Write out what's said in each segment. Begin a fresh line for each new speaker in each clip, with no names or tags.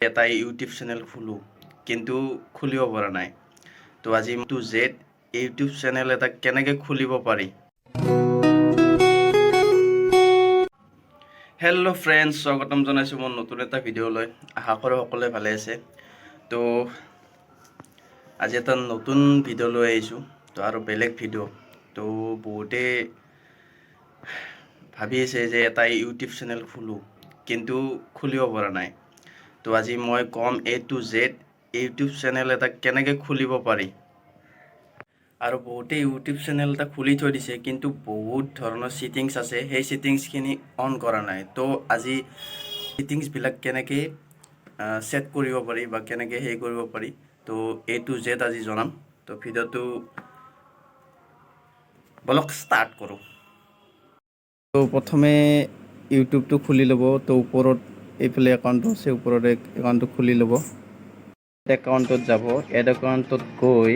এটা YouTube channel খোলো কিন্তু খুলিব পৰা নাই তো আজি টু জেড ইউটিউব চেনেল এটা কেনেকৈ খুলিব পাৰি হেল্ল' ফ্ৰেণ্ডছ স্বাগতম জনাইছোঁ মোৰ নতুন এটা ভিডিঅ'লৈ আশা কৰোঁ সকলোৱে ভালে আছে তো আজি এটা নতুন ভিডিঅ' লৈ আহিছোঁ তো আৰু বেলেগ ভিডিঅ' তো বহুতে ভাবি আছে যে এটা ইউটিউব চেনেল খোলো কিন্তু খুলিব পৰা নাই তো আজি মই কম এ টু জেড ইউটিউব চেনেল এটা কেনেকৈ খুলিব পাৰি আৰু বহুতে ইউটিউব চেনেল এটা খুলি থৈ দিছে কিন্তু বহুত ধৰণৰ ছেটিংছ আছে সেই ছেটিংছখিনি অন কৰা নাই তো আজি ছেটিংছবিলাক কেনেকৈ ছেট কৰিব পাৰি বা কেনেকৈ সেই কৰিব পাৰি তো এ টু জেড আজি জনাম তো ভিডিঅ'টো বলক ষ্টাৰ্ট কৰোঁ তো প্ৰথমে ইউটিউবটো খুলি ল'ব তো ওপৰত এইফালে একাউণ্টটো আছে ওপৰত একাউণ্টটো খুলি ল'ব একাউণ্টত যাব এড একাউণ্টত গৈ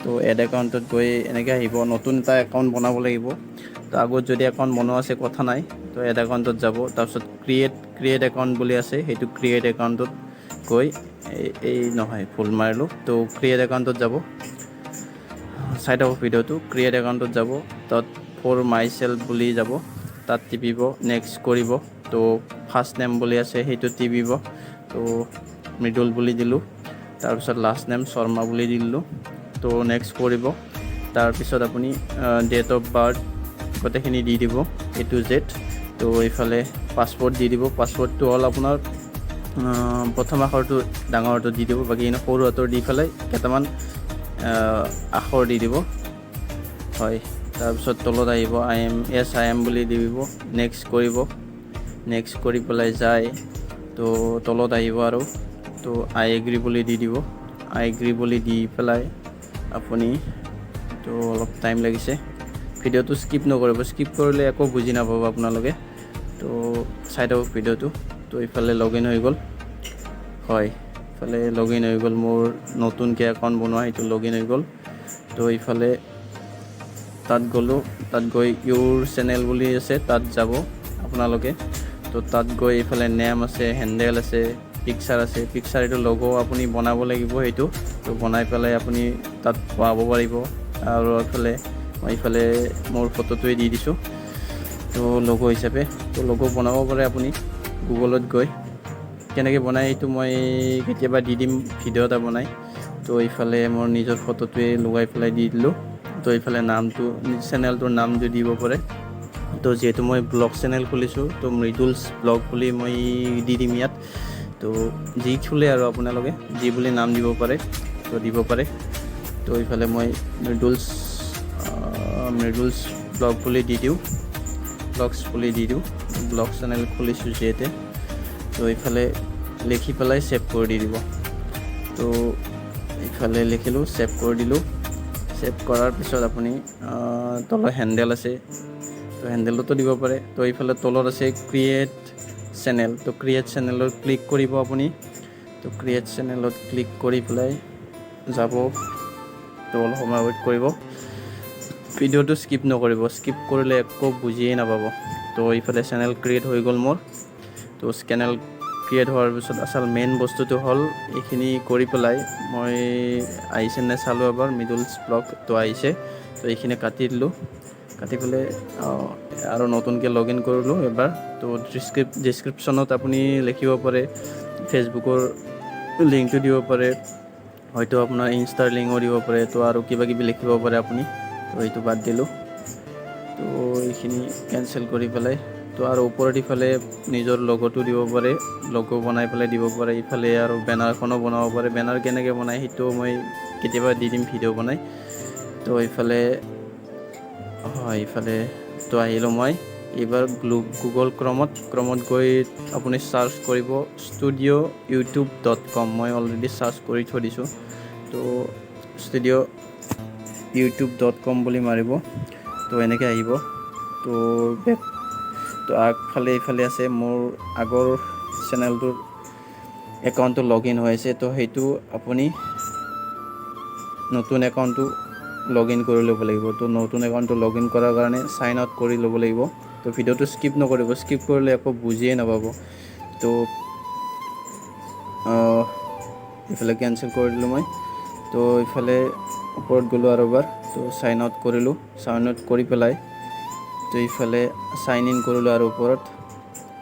তো এড একাউণ্টত গৈ এনেকৈ আহিব নতুন এটা একাউণ্ট বনাব লাগিব তো আগত যদি একাউণ্ট বনোৱা আছে কথা নাই তো এড একাউণ্টত যাব তাৰপিছত ক্ৰিয়েট একাউণ্ট বুলি আছে সেইটো ক্ৰিয়েট একাউণ্টত গৈ এই নহয় ভুল মাৰিলোঁ তো ক্ৰিয়েট একাউণ্টত যাব চাইড অফ ভিডিঅ'টো ক্ৰিয়েট একাউণ্টত যাব তাত ফৰ মাই চেল্ফ বুলি যাব তাত টিপিব নেক্সট কৰিব তো ফাৰ্ষ্ট নেম বুলি আছে সেইটো টিপিব তো মৃদুল বুলি দিলোঁ তাৰপিছত লাষ্ট নেম শৰ্মা বুলি দিলোঁ তো নেক্সট কৰিব তাৰপিছত আপুনি ডেট অফ বাৰ্থ গোটেইখিনি দি দিব এ টু জেড তো এইফালে পাছৱৰ্ড দি দিব পাছৱৰ্ডটো হ'ল আপোনাৰ প্ৰথম আখৰটো ডাঙৰটো দি দিব বাকী সৰু হাতৰ দি পেলাই কেইটামান আখৰ দি দিব হয় তাৰপিছত তলত আহিব আই এম বুলি দিব নেক্সট কৰিব নেক্সট কৰি পেলাই যায় তো তলত আহিব আৰু তো আই এগ্ৰি বুলি দি দিব আই এগ্ৰি বুলি দি পেলাই আপুনি তো অলপ টাইম লাগিছে ভিডিঅ'টো স্কিপ নকৰিব স্কিপ কৰিলে একো বুজি নাপাব আপোনালোকে তো চাই থাকক ভিডিঅ'টো তো ইফালে লগ ইন হৈ গ'ল হয় ইফালে লগ ইন হৈ গ'ল মোৰ নতুনকৈ একাউণ্ট বনোৱা সেইটো লগ ইন হৈ গ'ল তো ইফালে তাত গ'লোঁ তাত গৈ ইউৰ চেনেল বুলি আছে তাত যাব আপোনালোকে তো তাত গৈ এইফালে নেম আছে হেণ্ডেল আছে পিকচাৰ আছে পিকচাৰ এইটো লগো আপুনি বনাব লাগিব সেইটো তো বনাই পেলাই আপুনি তাত পাব পাৰিব আৰু এইফালে মোৰ ফটোটোৱে দি দিছোঁ তো লগো হিচাপে তো লগো বনাব পাৰে আপুনি গুগলত গৈ কেনেকৈ বনাই সেইটো মই কেতিয়াবা দি দিম ভিডিঅ' এটা বনাই তো এইফালে মোৰ নিজৰ ফটোটোৱে লগাই পেলাই দি দিলোঁ তো এইফালে নামটো চেনেলটোৰ নামটো দিব পাৰে তো যিহেতু মই ব্লগ চেনেল খুলিছোঁ তো মৃদুলছ ব্লগ বুলি মই দি দিম ইয়াত তো যি খোলে আৰু আপোনালোকে যি বুলি নাম দিব পাৰে তো দিব পাৰে তো এইফালে মই মৃদুলছ ব্লগ বুলি দি দিওঁ ব্লগছ বুলি দি দিওঁ ব্লগ চেনেল খুলিছোঁ যিহেতু তো এইফালে লিখি পেলাই ছেভ কৰি দি দিব তো এইফালে লিখিলোঁ ছেভ কৰি দিলোঁ ছেভ কৰাৰ পিছত আপুনি তলত হেণ্ডেল আছে তো হেণ্ডেলতো দিব পাৰে তো এইফালে তলত আছে ক্ৰিয়েট চেনেল তো ক্ৰিয়েট চেনেলত ক্লিক কৰিব আপুনি তো ক্ৰিয়েট চেনেলত ক্লিক কৰি পেলাই যাব তো অলপ সময় ৱেইট কৰিব ভিডিঅ'টো স্কিপ নকৰিব স্কিপ কৰিলে একো বুজিয়ে নাপাব তো এইফালে চেনেল ক্ৰিয়েট হৈ গ'ল মোৰ তো চেনেল ক্ৰিয়েট হোৱাৰ পিছত আচল মেইন বস্তুটো হ'ল এইখিনি কৰি পেলাই মই আহিছে নে চালোঁ এবাৰ মৃদুলছ ব্লগ তো আহিছে তো এইখিনি কাটি দিলোঁ কাটি পেলাই আৰু নতুনকৈ লগ ইন কৰিলোঁ এবাৰ তো ডিছক্ৰিপশ্যনত আপুনি লিখিব পাৰে ফেচবুকৰ লিংকটো দিব পাৰে হয়তো আপোনাৰ ইনষ্টাৰ লিংকো দিব পাৰে তো আৰু কিবা কিবি লিখিব পাৰে আপুনি তো এইটো বাদ দিলোঁ তো এইখিনি কেনচেল কৰি পেলাই তো আৰু ওপৰত ইফালে নিজৰ লগটো দিব পাৰে লগো বনাই পেলাই দিব পাৰে ইফালে আৰু বেনাৰখনো বনাব পাৰে বেনাৰ কেনেকৈ বনায় সেইটো মই কেতিয়াবা দি দিম ভিডিঅ' বনাই তো ইফালে তো আহিলোঁ মই এইবাৰ গুগল ক্ৰমত গৈ আপুনি চাৰ্চ কৰিব studioyoutube.com মই অলৰেডি চাৰ্চ কৰি থৈ দিছোঁ তো studioyoutube.com বুলি মাৰিব তো এনেকৈ আহিব তো আগফালে এইফালে আছে মোৰ আগৰ চেনেলটোৰ একাউণ্টটো লগ ইন হৈ আছে তো সেইটো আপুনি নতুন একাউণ্টটো লগ ইন কৰি ল'ব লাগিব তো নতুন একাউণ্টটো লগ ইন কৰাৰ কাৰণে চাইন আউট কৰি ল'ব লাগিব তো ভিডিঅ'টো স্কিপ নকৰিব স্কিপ কৰিলে একো বুজিয়ে নাপাব তো ইফালে কেঞ্চেল কৰি দিলোঁ মই। তো ইফালে ওপৰত গ'লোঁ আৰু এবাৰ, তো চাইন আউট কৰিলোঁ। চাইন আউট কৰি পেলাই তো ইফালে চাইন ইন কৰিলোঁ আৰু ওপৰত,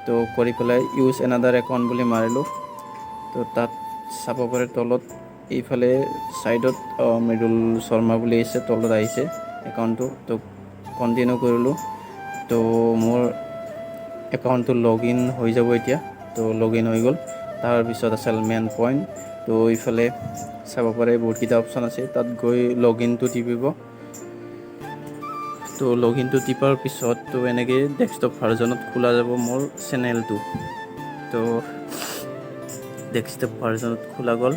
তো কৰি পেলাই ইউজ এনাডাৰ একাউণ্ট বুলি মাৰিলোঁ। তো তাত চাব পাৰে তলত এইফালে ছাইডত মৃদুল শৰ্মা বুলি আহিছে, তলত আহিছে একাউণ্টটো। তো কণ্টিনিউ কৰিলোঁ। তো মোৰ একাউণ্টটো লগ ইন হৈ যাব এতিয়া। তো লগ ইন হৈ গ'ল। তাৰপিছত আছিল মেইন পইণ্ট। তো ইফালে চাব পাৰে বহুতকেইটা অপশ্যন আছে, তাত গৈ লগ ইনটো টিপিব। তো লগ ইনটো টিপাৰ পিছত তো এনেকৈ ডেস্কটপ ভাৰ্জনত খোলা যাব মোৰ চেনেলটো। তো ডেস্কটপ ভাৰ্জনত খোলা গ'ল,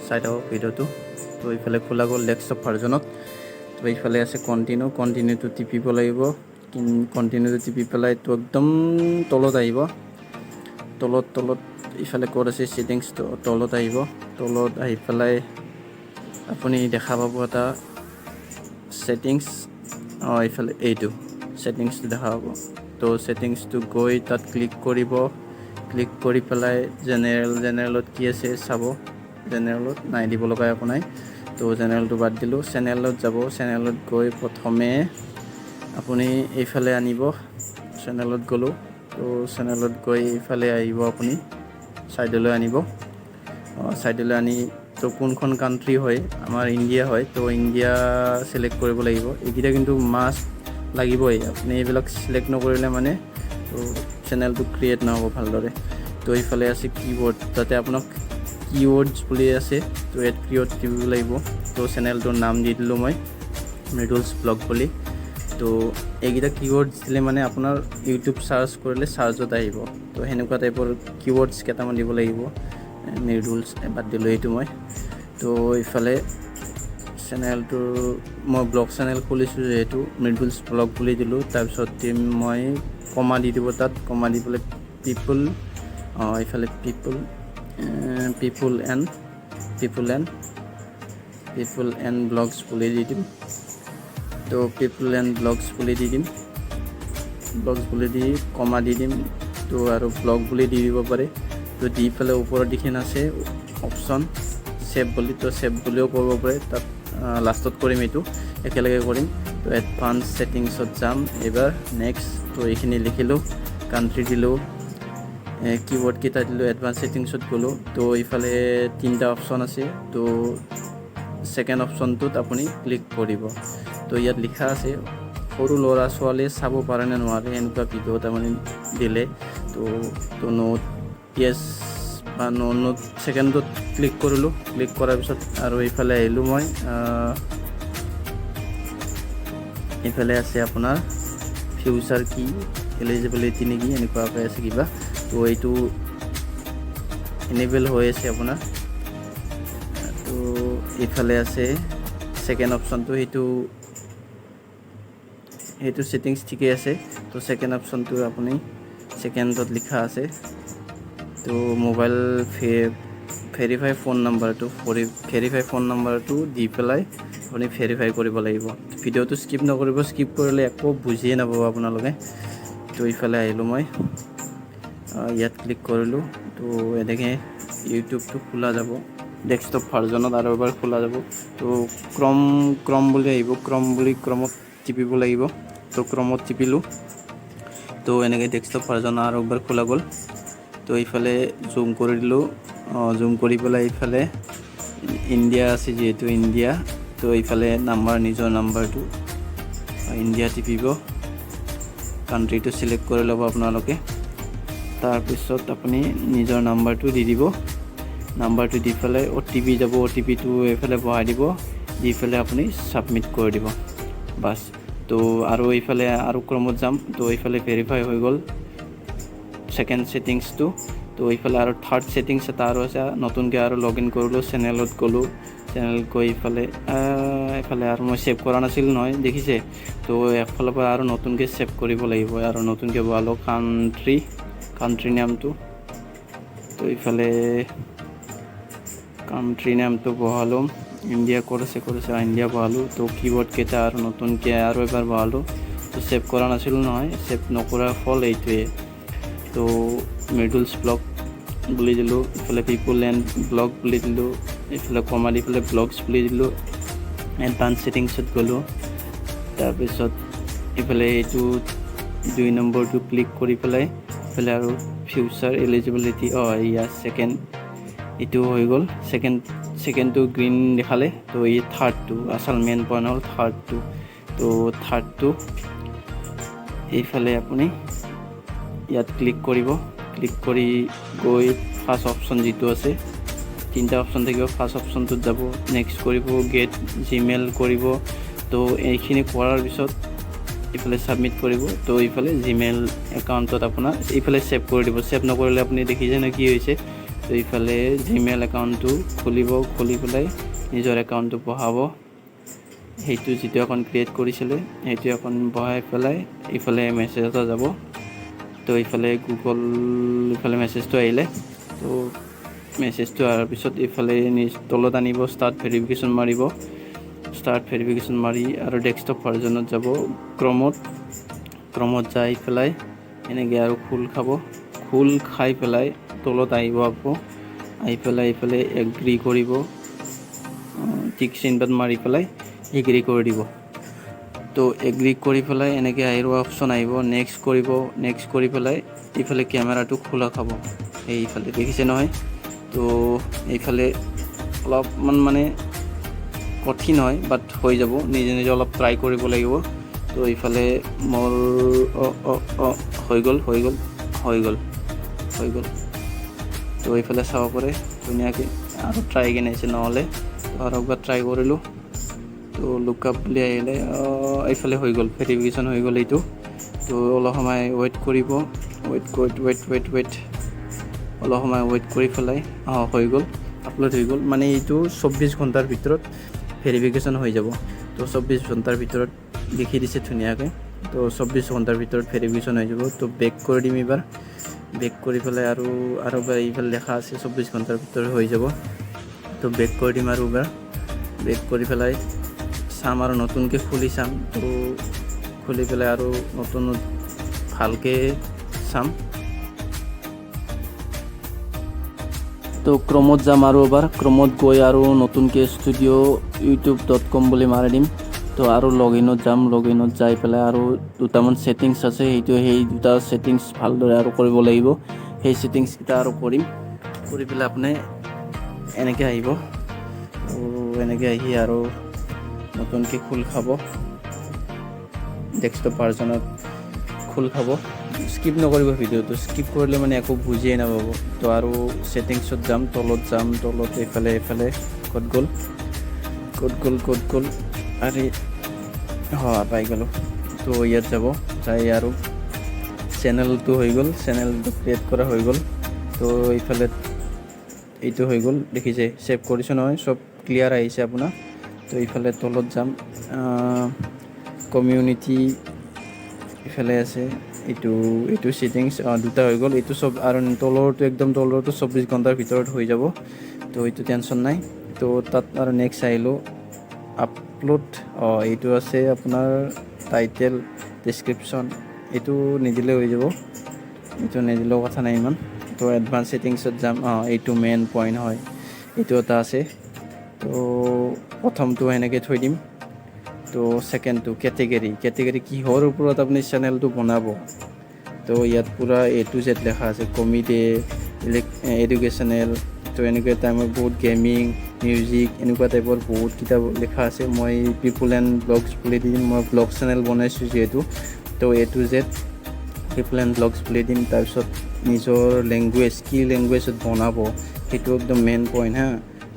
চাই থাকক ভিডিঅ'টো। তো এইফালে খোলা গ'ল ডেস্কটপ ভাৰ্জনত। তো এইফালে আছে কণ্টিনিউটো টিপিব লাগিব। কণ্টিনিউটো টিপি পেলাই তো একদম তলত আহিব। তলত ইফালে ক'ত আছে ছেটিংছটো, তলত আহিব। তলত আহি পেলাই আপুনি দেখা পাব এটা ছেটিংছ, এইফালে এইটো ছেটিংছটো দেখা পাব। তো ছেটিংছটো গৈ তাত ক্লিক কৰিব। ক্লিক কৰি পেলাই জেনেৰেলত কি আছে চাব। জেনেৰেলত নাই দিব লগা একো নাই। তো জেনেৰেলটো বাদ দিলোঁ। চেনেলত যাব। চেনেলত গৈ প্ৰথমে আপুনি এইফালে আনিব। চেনেলত গ'লোঁ। তো চেনেলত গৈ এইফালে আহিব, আপুনি ছাইডলৈ আনিব। ছাইডলৈ আনি তো কোনখন কাণ্ট্ৰি হয়, আমাৰ ইণ্ডিয়া হয়। তো ইণ্ডিয়া চিলেক্ট কৰিব লাগিব। এইকেইটা কিন্তু মাষ্ট লাগিবই, আপুনি এইবিলাক চিলেক্ট নকৰিলে মানে তো চেনেলটো ক্ৰিয়েট নহ'ব ভালদৰে। তো এইফালে আছে কিৱৰ্ড, তাতে আপোনাক কিৱৰ্ডছ বুলি আছে, তো ইয়াত কিৱৰ্ড দিব লাগিব। তো চেনেলটোৰ নাম দি দিলোঁ মই মৃদুলছ ব্লগ বুলি। তো এইকেইটা কিৱৰ্ডছ দিলে মানে আপোনাৰ ইউটিউব চাৰ্চ কৰিলে চাৰ্জত আহিব। তো সেনেকুৱা টাইপৰ কিৱৰ্ডছ কেইটামান দিব লাগিব। মৃদুলছ বাদ দিলোঁ এইটো মই। তো ইফালে চেনেলটোৰ মই ব্লগ চেনেল খুলিছোঁ যিহেতু মৃদুলছ ব্লগ বুলি দিলোঁ। তাৰপিছত মই কমা দি দিব, তাত কমা দি পেলাই ইফালে পিপুল এণ্ড ব্লগছ বুলি দি দিম। তো পিপুল এণ্ড ব্লগছ বুলি দি দিম। ব্লগছ বুলি দি কমা দি দিম। তো আৰু ব্লগ বুলি দি দিব পাৰে। তো দি পেলাই ওপৰত যিখন আছে অপশ্যন ছেভ বুলি, তো ছেভ বুলিও কৰিব পাৰে। তাত লাষ্টত কৰিম, এইটো একেলগে কৰিম। তো এডভান্স ছেটিংছত যাম এইবাৰ। নেক্সট তো এইখিনি লিখিলোঁ, কাণ্ট্ৰি দিলোঁ, কিৱৰ্ডকেইটা দিলোঁ, এডভান্স ছেটিংছত গ'লোঁ। তো এইফালে 3টা অপশ্যন আছে। তো ছেকেণ্ড অপশ্যনটোত আপুনি ক্লিক কৰিব। তো ইয়াত লিখা আছে সৰু ল'ৰা ছোৱালীয়ে চাব পাৰে নে নোৱাৰে এনেকুৱা ভিডিঅ' তাৰমানে দিলে। তো নোট য়েছ বা নোট ছেকেণ্ডত ক্লিক কৰিলোঁ। ক্লিক কৰাৰ পিছত আৰু এইফালে আহিলোঁ মই। এইফালে আছে আপোনাৰ ফিউচাৰ কি এলিজিবিলিটি নেকি এনেকুৱাকৈ আছে কিবা। তো এইটো এনেবল হৈ আছে আপোনাৰ। তো এইফালে আছে ছেকেণ্ড অপশ্যনটো, সেইটো ছেটিংছ ঠিকেই আছে। তো ছেকেণ্ড অপশ্যনটো আপুনি ছেকেণ্ডত লিখা আছে। তো মোবাইল ভেৰিফাই ফোন নাম্বাৰটো দি পেলাই আপুনি ভেৰিফাই কৰিব লাগিব। ভিডিঅ'টো স্কিপ নকৰিব, স্কিপ কৰিলে একো বুজিয়ে নাপাব আপোনালোকে। তো ইফালে আহিলোঁ মই, ইয়াত ক্লিক কৰিলোঁ। তো এনেকৈ ইউটিউবটো খোলা যাব ডেস্কটপ ভাৰ্জনত আৰু এবাৰ খোলা যাব। তো ক্ৰম বুলি আহিব, ক্ৰমত টিপিব লাগিব। তো ক্ৰমত টিপিলোঁ। তো এনেকৈ ডেস্কটপ ভাৰ্জন আৰু একবাৰ খোলা গ'ল। তো এইফালে জুম কৰি দিলোঁ। জুম কৰি পেলাই এইফালে ইণ্ডিয়া আছে যিহেতু ইণ্ডিয়া, তো এইফালে নিজৰ নাম্বাৰটো ইণ্ডিয়া টিপিব। কাণ্ট্ৰিটো চিলেক্ট কৰি ল'ব আপোনালোকে। তাৰপিছত আপুনি নিজৰ নাম্বাৰটো দি দিব। নাম্বাৰটো দি পেলাই OTP যাব, OTPটো এইফালে বহাই দিব, দি পেলাই আপুনি ছাবমিট কৰি দিব বাছ। তো আৰু এইফালে আৰু ক্ৰমত যাম। তো এইফালে ভেৰিফাই হৈ গ'ল ছেকেণ্ড ছেটিংছটো। তো এইফালে আৰু থাৰ্ড ছেটিংছ এটা আৰু আছে, নতুনকৈ আৰু লগ ইন কৰিলোঁ। চেনেলত গ'লোঁ, চেনেলত গৈ এইফালে আৰু মই ছেভ কৰা নাছিলোঁ নহয়, দেখিছে। তো একফালৰ পৰা আৰু নতুনকৈ ছেভ কৰিব লাগিব, আৰু নতুনকৈ বহালোঁ কাণ্ট্ৰি নামটো। তো এইফালে কাণ্ট্ৰি নামটো বহালোঁ, ইণ্ডিয়া ক'ত আছে ইণ্ডিয়া বহালোঁ। তো কিৱৰ্ডকেইটা আৰু নতুনকৈ আৰু এবাৰ বহালোঁ। তো ছেভ কৰা নাছিলোঁ নহয়, ছেভ নকৰাৰ ফল এইটোৱে। তো মৃদুলছ ব্লগ বুলি দিলোঁ, ইফালে পিপল এণ্ড ব্লগ বুলি দিলোঁ, ইফালে কমা দি পেলাই ব্লগছ বুলি দিলোঁ, এডভান্স ছেটিংছত গ'লোঁ। তাৰপিছত ইফালে এইটো 2 নম্বৰটো ক্লিক কৰি পেলাই ইফালে আৰু ফিউচাৰ এলিজিবিলিটি এয়া ছেকেণ্ড এইটো হৈ গ'ল। ছেকেণ্ডটো গ্ৰীণ দেখালে, তো এই থাৰ্ডটো আচল মেইন পইণ্ট হ'ল থাৰ্ডটো। তো থাৰ্ডটো এইফালে আপুনি ইয়াত ক্লিক কৰিব, ক্লিক কৰি গৈ ফাৰ্ষ্ট অপশ্যন যিটো আছে, 3টা অপশ্যন থাকিব, ফাৰ্ষ্ট অপশ্যনটোত যাব, নেক্সট কৰিব, গেট জিমেইল কৰিব। তো এইখিনি কৰাৰ পিছত ইফালে ছাবমিট কৰিব। তো ইফালে জিমেইল একাউণ্টত আপোনাৰ ইফালে ছেভ কৰি দিব। ছেভ নকৰিলে আপুনি দেখিছে ন কি হৈছে। তো ইফালে জিমেইল একাউণ্টটো খুলিব, খুলি পেলাই নিজৰ একাউণ্টটো বহাব, সেইটো যিটো একাউণ্ট ক্ৰিয়েট কৰিছিলে সেইটো একাউণ্ট বহাই পেলাই ইফালে মেছেজ এটা যাব। তো ইফালে গুগল ইফালে মেছেজটো আহিলে, তো মেছেজটো অহাৰ পিছত ইফালে তলত আনিব, ষ্টাৰ্ট ভেৰিফিকেশ্যন মাৰিব। ষ্টাৰ্ট ভেৰিফিকেশ্যন মাৰি আৰু ডেস্কটপ ভাৰ্জনত যাব, ক্ৰমত যাই পেলাই এনেকৈ আৰু খোল খাই পেলাই তলত আহিব, আকৌ আহি পেলাই এইফালে এগ্ৰী কৰিব, টিক চিনবাত মাৰি পেলাই এগ্ৰী কৰি দিব। তো এগ্ৰী কৰি পেলাই এনেকৈ আৰু অপশ্যন আহিব, নেক্সট কৰিব, নেক্সট কৰি পেলাই এইফালে কেমেৰাটো খোলা খাব, এইফালে দেখিছে নহয়। তো এইফালে অলপমান মানে কঠিন হয়, বাট হৈ যাব, নিজে নিজে অলপ ট্ৰাই কৰিব লাগিব। তো এইফালে মোৰ হৈ গ'ল। তো এইফালে চাব পাৰে ধুনীয়াকৈ, আৰু ট্ৰাই কেনেছে নহ'লে আৰু একবাৰ ট্ৰাই কৰিলোঁ। তো লুকআপ বুলি আহিলে এইফালে হৈ গ'ল, ভেৰিফিকেশ্যন হৈ গ'ল এইটো। তো অলপ সময় ৱেইট কৰিব, ৱেইট অলপ সময় ৱেইট কৰি পেলাই হৈ গ'ল, আপলোড হৈ গ'ল। মানে এইটো 24 ঘণ্টাৰ ভিতৰত ভেৰিফিকেশ্যন হৈ যাব। তো 24 ঘণ্টাৰ ভিতৰত লিখি দিছে ধুনীয়াকৈ। তো 24 ঘণ্টাৰ ভিতৰত ভেৰিফিকেশ্যন হৈ যাব। তো বেক কৰি দিম, এইবাৰ বেক কৰি পেলাই আৰু এইফালে লেখা আছে 24 ঘণ্টাৰ ভিতৰত হৈ যাব। তো বেক কৰি দিম আৰু এবাৰ বেক কৰি পেলাই চাম আৰু নতুনকৈ খুলি চাম। তো খুলি পেলাই আৰু নতুন ভালকৈ চাম। তো ক্ৰমত যাম আৰু এবাৰ ক্ৰমত গৈ আৰু নতুনকৈ studio.youtube.com বুলি মাৰি দিম। তো আৰু লগইনত যাম, লগইনত যাই পেলাই আৰু দুটামান ছেটিংছ আছে, সেই দুটা ছেটিংছ ভালদৰে আৰু কৰিব লাগিব। সেই ছেটিংছকেইটা আৰু কৰি পেলাই আপুনি এনেকৈ আহিব। তো এনেকৈ আহি আৰু নতুনকৈ খোল খাব, ডেস্কটপ ভাৰ্জনত খোল খাব। স্কিপ নকৰিব ভিডিঅ'টো, স্কিপ কৰিলে মানে একো বুজিয়ে নাপাব। তো আৰু ছেটিংছত যাম, তলত এইফালে ক'ত গ'ল আৰে পাই গ'লোঁ। তো ইয়াত যাব, যাই আৰু চেনেলটো হৈ গ'ল, চেনেলটো ক্ৰিয়েট কৰা হৈ গ'ল। তো এইফালে এইটো হৈ গ'ল, দেখিছে ছেভ কৰিছোঁ নহয়, চব ক্লিয়াৰ আহিছে আপোনাৰ। তো এইফালে তলত যাম, কমিউনিটি ইফালে আছে, এইটো ছেটিংছ দুটা হৈ গ'ল। এইটো চব আৰু তলৰটো একদম তলৰটো 24 ঘণ্টাৰ ভিতৰত হৈ যাব। তো এইটো টেনশ্যন নাই। তো তাত আৰু নেক্সট আহিলোঁ আপলোড, এইটো আছে আপোনাৰ টাইটেল ডেছক্ৰিপশ্যন, এইটো নিদিলে হৈ যাব, এইটো নিদিলেও কথা নাই ইমান। তো এডভান্স ছেটিংছত যাম, এইটো মেইন পইণ্ট হয়, এইটো এটা আছে। তো প্ৰথমটো এনেকৈ থৈ দিম। তো ছেকেণ্ডটো কেটেগৰী কিহৰ ওপৰত আপুনি চেনেলটো বনাব। তো ইয়াত পূৰা A to Z লেখা আছে, কমেডি, এডুকেশ্যনেল, তো এনেকুৱা টাইমত বহুত গেমিং, মিউজিক, এনেকুৱা টাইপৰ বহুত কিতাপ লেখা আছে। মই পিপল এণ্ড ব্লগছ বুলি দিম, মই ব্লগ চেনেল বনাইছোঁ যিহেতু। তো A to Z people and blogs বুলি দিম। তাৰপিছত নিজৰ লেংগুৱেজ, কি লেংগুৱেজত বনাব সেইটো একদম মেইন পইণ্ট হা।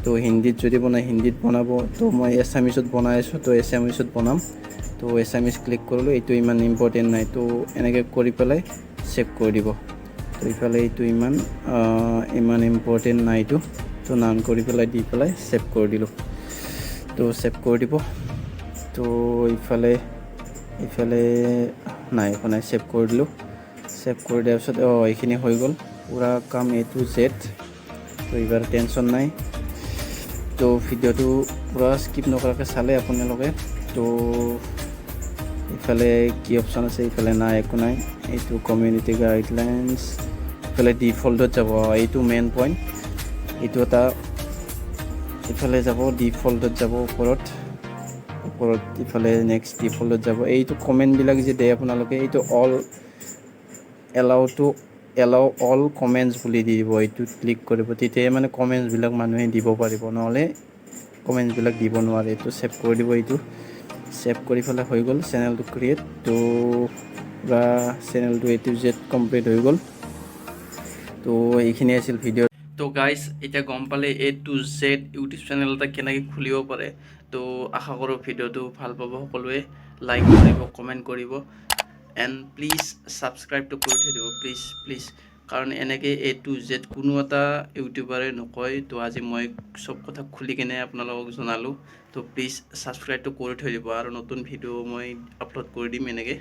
তো হিন্দীত যদি বনাই হিন্দীত বনাব। তো মই এছামিছত বনাই আছোঁ, তো এছামিছত বনাম। তো এছামিছ ক্লিক কৰিলোঁ, এইটো ইমান ইম্পৰ্টেণ্ট নাই। তো এনেকৈ কৰি পেলাই ছেভ কৰি দিব। তো ইফালে এইটো ইমান ইম্পৰ্টেণ্ট নাই, তো নান কৰি পেলাই দি পেলাই ছেভ কৰি দিলোঁ। তো ছেভ কৰি দিব। তো ইফালে নাই একো নাই, ছেভ কৰি দিলোঁ। ছেভ কৰি দিয়াৰ পিছত এইখিনি হৈ গ'ল পূৰা কাম A to Z। তো এইবাৰ টেনশ্যন নাই। তো ভিডিঅ'টো পূৰা স্কিপ নকৰাকৈ চালে আপোনালোকে। তো ইফালে কি অপশ্যন আছে, ইফালে নাই একো নাই। এইটো কমিউনিটি গাইডলাইনছ, ইফালে ডিফল্টত যাব এইটো মেইন পইণ্ট এইটো এটা ইফালে যাব ডিফল্টত যাব ওপৰত ইফালে নেক্সট ডিফল্টত যাব এইটো কমেণ্টবিলাক যে দিয়ে আপোনালোকে এইটো এলাউ অল কমেণ্টছ বুলি দি দিব এইটো ক্লিক কৰিব তেতিয়াই মানে কমেণ্টছবিলাক মানুহে দিব পাৰিব নহ'লে কমেণ্টছবিলাক দিব নোৱাৰে এইটো ছেভ কৰি দিব এইটো ছেভ কৰি পেলাই হৈ গ'ল চেনেলটো ক্ৰিয়েট তো বা চেনেলটো A to Z কমপ্লিট হৈ গ'ল তো এইখিনি আছিল ভিডিঅ' তো গাইজ এতিয়া গম পালে A to Z YouTube channel এটা কেনেকৈ খুলিব পাৰে তো আশা কৰোঁ ভিডিঅ'টো ভাল পাব সকলোৱে লাইক কৰিব কমেণ্ট কৰিব এণ্ড প্লিজ ছাবস্ক্ৰাইবটো কৰি থৈ দিব প্লিজ কাৰণ এনেকৈ A to Z কোনো এটা ইউটিউবাৰে নকয় তো আজি মই চব কথা খুলি কিনে আপোনালোকক জনালোঁ তো প্লিজ ছাবস্ক্ৰাইবটো কৰি থৈ দিব আৰু নতুন ভিডিঅ' মই আপলোড কৰি দিম এনেকৈ